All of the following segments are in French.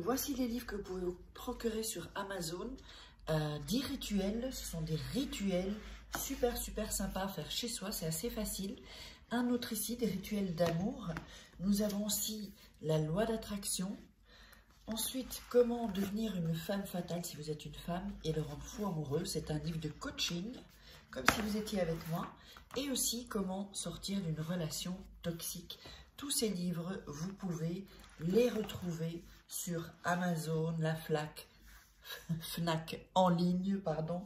voici les livres que vous pouvez vous procurer sur Amazon. 10 rituels, ce sont des rituels super sympas à faire chez soi, c'est assez facile. Un autre ici, des rituels d'amour. Nous avons aussi la loi d'attraction. Ensuite, comment devenir une femme fatale si vous êtes une femme et le rendre fou amoureux. C'est un livre de coaching, comme si vous étiez avec moi. Et aussi, comment sortir d'une relation toxique. Tous ces livres, vous pouvez les retrouver sur Amazon, la Fnac en ligne, pardon.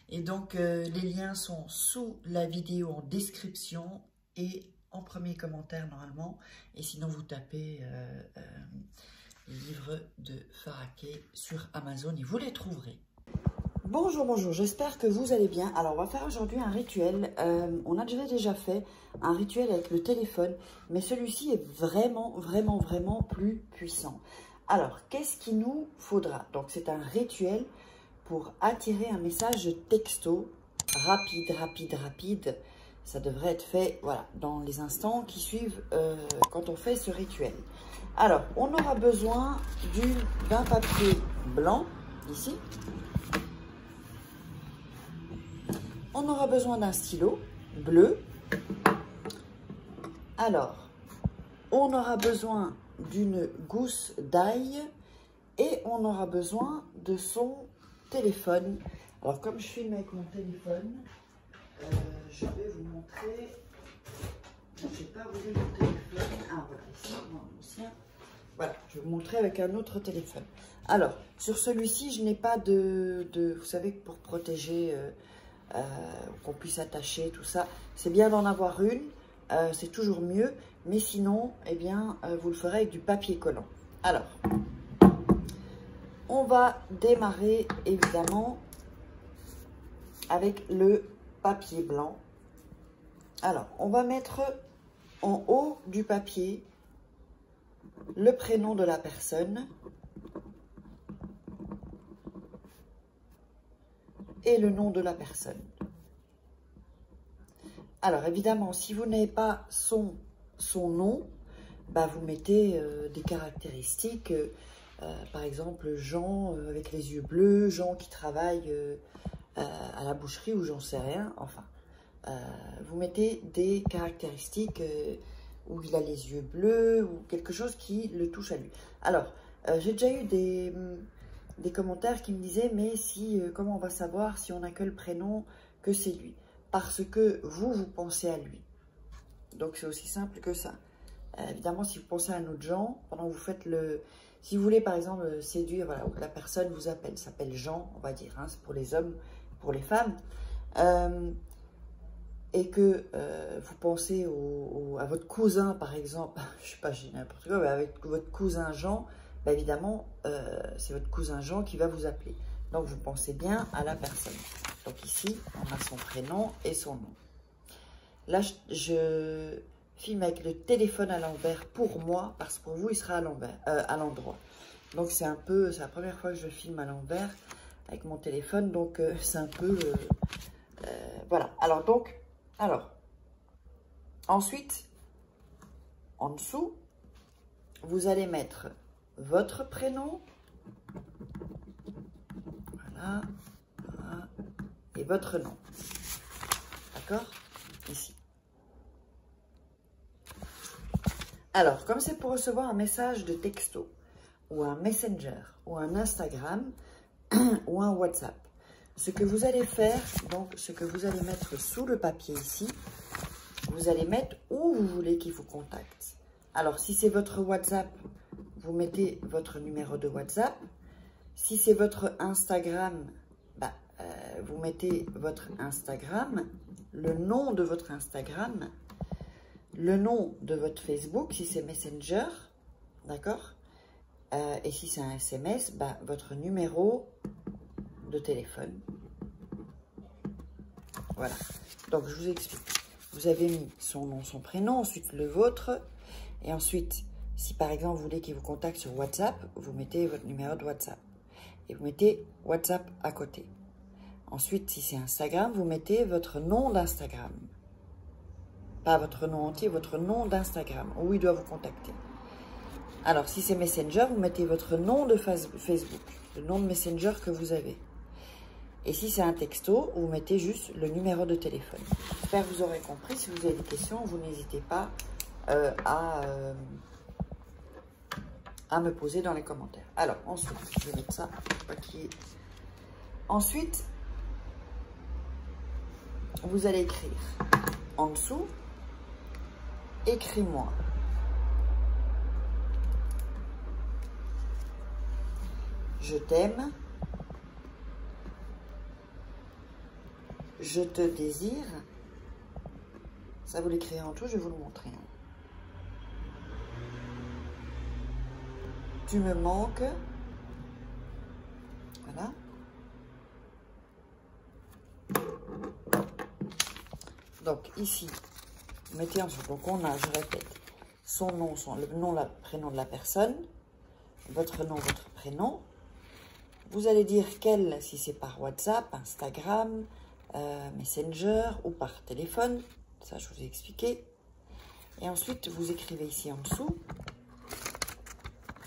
Et donc, les liens sont sous la vidéo en description et en premier commentaire normalement. Et sinon, vous tapez livres de Faraquet sur Amazon et vous les trouverez. Bonjour, j'espère que vous allez bien. Alors, on va faire aujourd'hui un rituel. On a déjà fait un rituel avec le téléphone, mais celui-ci est vraiment plus puissant. Alors, qu'est-ce qu'il nous faudra? Donc, c'est un rituel pour attirer un message texto rapide. Ça devrait être fait, voilà, dans les instants qui suivent quand on fait ce rituel. Alors, on aura besoin d'un papier blanc, ici. On aura besoin d'un stylo bleu. Alors, on aura besoin d'une gousse d'ail et on aura besoin de son téléphone. Alors, comme je filme avec mon téléphone, je vais vous montrer. Je ne sais pas où est mon téléphone. Ah, voilà, ici, mon ancien. Voilà, je vais vous montrer avec un autre téléphone. Alors, sur celui-ci, je n'ai pas vous savez, pour protéger, qu'on puisse attacher tout ça. C'est bien d'en avoir une, c'est toujours mieux. Mais sinon, eh bien, vous le ferez avec du papier collant. Alors, on va démarrer, évidemment, avec le papier blanc. Alors, on va mettre en haut du papier le prénom de la personne et le nom de la personne. Alors, évidemment, si vous n'avez pas son nom, bah, vous mettez des caractéristiques, par exemple, Jean avec les yeux bleus, Jean qui travaille à la boucherie ou j'en sais rien, enfin. Vous mettez des caractéristiques où il a les yeux bleus ou quelque chose qui le touche à lui. Alors, j'ai déjà eu des commentaires qui me disaient, mais comment on va savoir si on n'a que le prénom que c'est lui? Parce que vous pensez à lui. Donc, c'est aussi simple que ça. Évidemment, si vous pensez à un autre Jean, pendant que vous faites si vous voulez, par exemple, séduire, voilà, la personne vous s'appelle Jean, on va dire, hein, c'est pour les hommes, pour les femmes. Et que vous pensez à votre cousin, par exemple, je ne sais pas, je dis n'importe quoi, mais avec votre cousin Jean, bah évidemment, c'est votre cousin Jean qui va vous appeler. Donc, vous pensez bien à la personne. Donc, ici, on a son prénom et son nom. Là, je filme avec le téléphone à l'envers pour moi, parce que pour vous, il sera à l'endroit. Donc, c'est la première fois que je filme à l'envers avec mon téléphone, donc c'est un peu... voilà. Alors, ensuite, en dessous, vous allez mettre votre prénom, voilà, et votre nom, d'accord, ici. Alors, comme c'est pour recevoir un message de texto, ou un Messenger, ou un Instagram, ou un WhatsApp, ce que vous allez faire, donc ce que vous allez mettre sous le papier ici, vous allez mettre où vous voulez qu'il vous contacte. Alors, si c'est votre WhatsApp, vous mettez votre numéro de WhatsApp. Si c'est votre Instagram, bah, vous mettez votre Instagram, le nom de votre Instagram, le nom de votre Facebook, si c'est Messenger, d'accord? Et si c'est un SMS, bah, votre numéro de téléphone. Voilà. Donc, je vous explique. Vous avez mis son nom, son prénom, ensuite le vôtre. Et ensuite, si par exemple, vous voulez qu'il vous contacte sur WhatsApp, vous mettez votre numéro de WhatsApp. Et vous mettez WhatsApp à côté. Ensuite, si c'est Instagram, vous mettez votre nom d'Instagram. Pas votre nom entier, votre nom d'Instagram, où il doit vous contacter. Alors, si c'est Messenger, vous mettez votre nom de Facebook, le nom de Messenger que vous avez. Et si c'est un texto, vous mettez juste le numéro de téléphone. J'espère que vous aurez compris. Si vous avez des questions, vous n'hésitez pas à me poser dans les commentaires. Alors, ensuite, je vais mettre ça. Ensuite, vous allez écrire en dessous, écris-moi. Je t'aime. Je te désire. Ça, vous l'écrivez en tout, je vais vous le montrer. Tu me manques. Voilà. Donc, ici, mettez en dessous. Donc, on a, je répète, son nom, le nom, le prénom de la personne, votre nom, votre prénom. Vous allez dire quel, si c'est par WhatsApp, Instagram, Messenger ou par téléphone. Ça, je vous ai expliqué. Et ensuite, vous écrivez ici en dessous.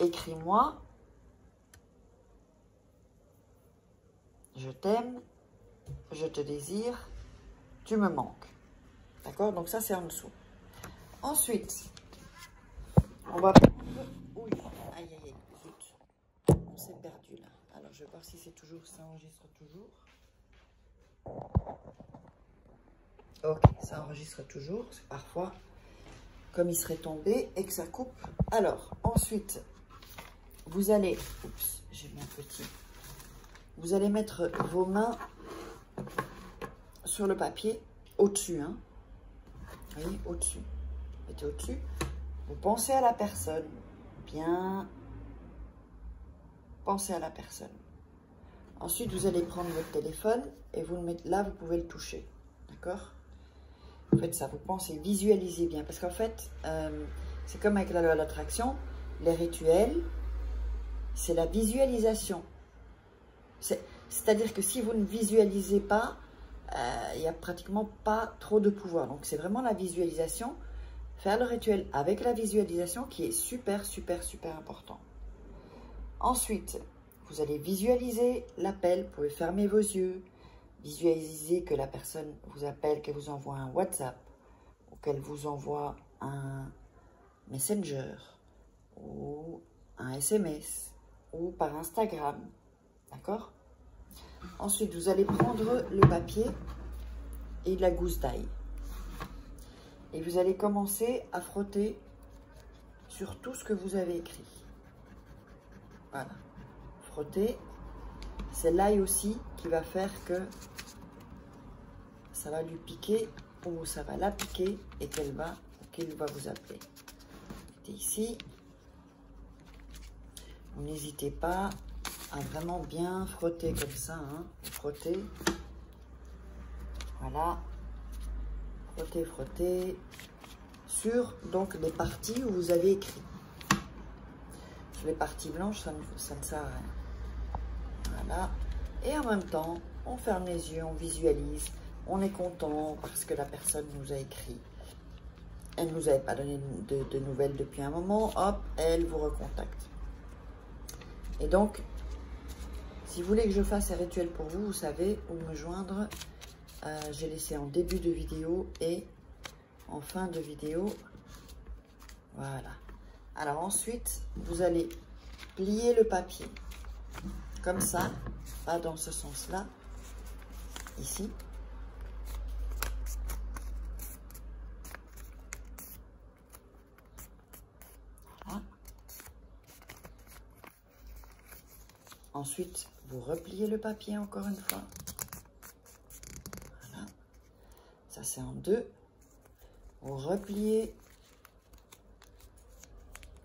Écris-moi. Je t'aime. Je te désire. Tu me manques. D'accord? Donc ça, c'est en dessous. Ensuite, on va prendre... Oui, aïe, aïe, aïe, zut. On s'est perdu là. Alors, je vais voir si c'est toujours... Ça enregistre toujours. Ok, ça enregistre toujours. C'est parfois comme il serait tombé et que ça coupe. Alors, ensuite, vous allez... Oups, j'ai mis un petit... Vous allez mettre vos mains sur le papier, au-dessus, hein. Vous voyez, au-dessus. Mettez au-dessus. Vous pensez à la personne. Bien. Pensez à la personne. Ensuite, vous allez prendre votre téléphone et vous le mettez là, vous pouvez le toucher. D'accord? Faites ça, vous pensez, visualisez bien. Parce qu'en fait, c'est comme avec la loi de l'attraction, les rituels, c'est la visualisation. C'est-à-dire que si vous ne visualisez pas, il n'y a pratiquement pas trop de pouvoir. Donc, c'est vraiment la visualisation. Faire le rituel avec la visualisation qui est super, super, super important. Ensuite, vous allez visualiser l'appel. Vous pouvez fermer vos yeux. Visualiser que la personne vous appelle, qu'elle vous envoie un WhatsApp ou qu'elle vous envoie un Messenger ou un SMS ou par Instagram. D'accord? Ensuite, vous allez prendre le papier et la gousse d'ail. Et vous allez commencer à frotter sur tout ce que vous avez écrit. Voilà. Frotter. C'est l'ail aussi qui va faire que ça va lui piquer ou ça va la piquer et qu'il va vous appeler. Mettez ici. N'hésitez pas à vraiment bien frotter comme ça. Hein. Frotter. Voilà. Frotter, frotter. Sur donc les parties où vous avez écrit. Sur les parties blanches, ça ne sert à rien. Voilà. Et en même temps, on ferme les yeux, on visualise. On est content parce que la personne nous a écrit. Elle ne nous avait pas donné de nouvelles depuis un moment. Hop, elle vous recontacte. Et donc, si vous voulez que je fasse un rituel pour vous, vous savez où me joindre. J'ai laissé en début de vidéo et en fin de vidéo. Voilà. Alors ensuite, vous allez plier le papier. Comme ça, pas dans ce sens-là. Ici. Voilà. Ensuite, vous repliez le papier encore une fois. Voilà. Ça, c'est en deux. Vous repliez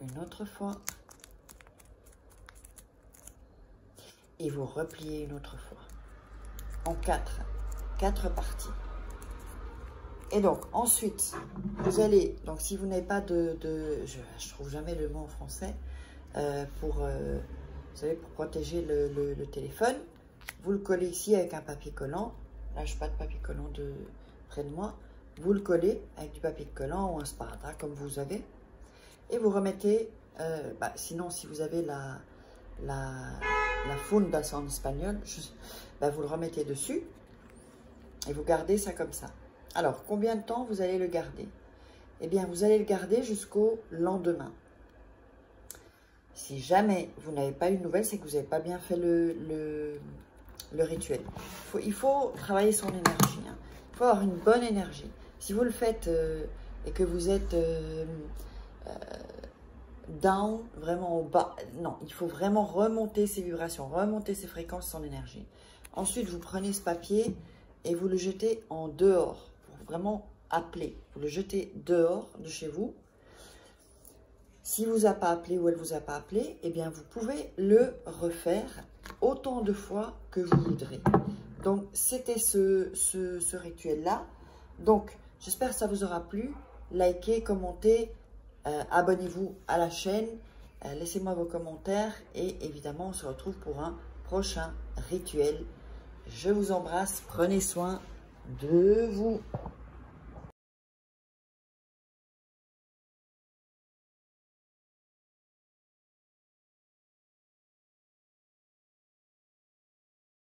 une autre fois. Et vous repliez une autre fois. En quatre parties. Et donc, ensuite, vous allez... Donc, si vous n'avez pas je trouve jamais le mot en français. Vous savez, pour protéger le téléphone, vous le collez ici avec un papier collant. Là, je n'ai pas de papier collant près de moi. Vous le collez avec du papier collant ou un sparadrap, comme vous avez. et vous remettez, sinon si vous avez la funda en espagnol, vous le remettez dessus et vous gardez ça comme ça. Alors, combien de temps vous allez le garder? Eh bien, vous allez le garder jusqu'au lendemain. Si jamais vous n'avez pas eu de nouvelles, c'est que vous n'avez pas bien fait le rituel. Il faut travailler son énergie. Hein. Il faut avoir une bonne énergie. Si vous le faites et que vous êtes down, vraiment au bas, non, il faut vraiment remonter ses vibrations, remonter ses fréquences, son énergie. Ensuite, vous prenez ce papier et vous le jetez en dehors pour vraiment appeler. Vous le jetez dehors de chez vous. Si vous a pas appelé ou elle vous a pas appelé, eh bien, vous pouvez le refaire autant de fois que vous voudrez. Donc, c'était ce rituel-là. Donc, j'espère que ça vous aura plu. Likez, commentez, abonnez-vous à la chaîne. Laissez-moi vos commentaires. Et évidemment, on se retrouve pour un prochain rituel. Je vous embrasse. Prenez soin de vous.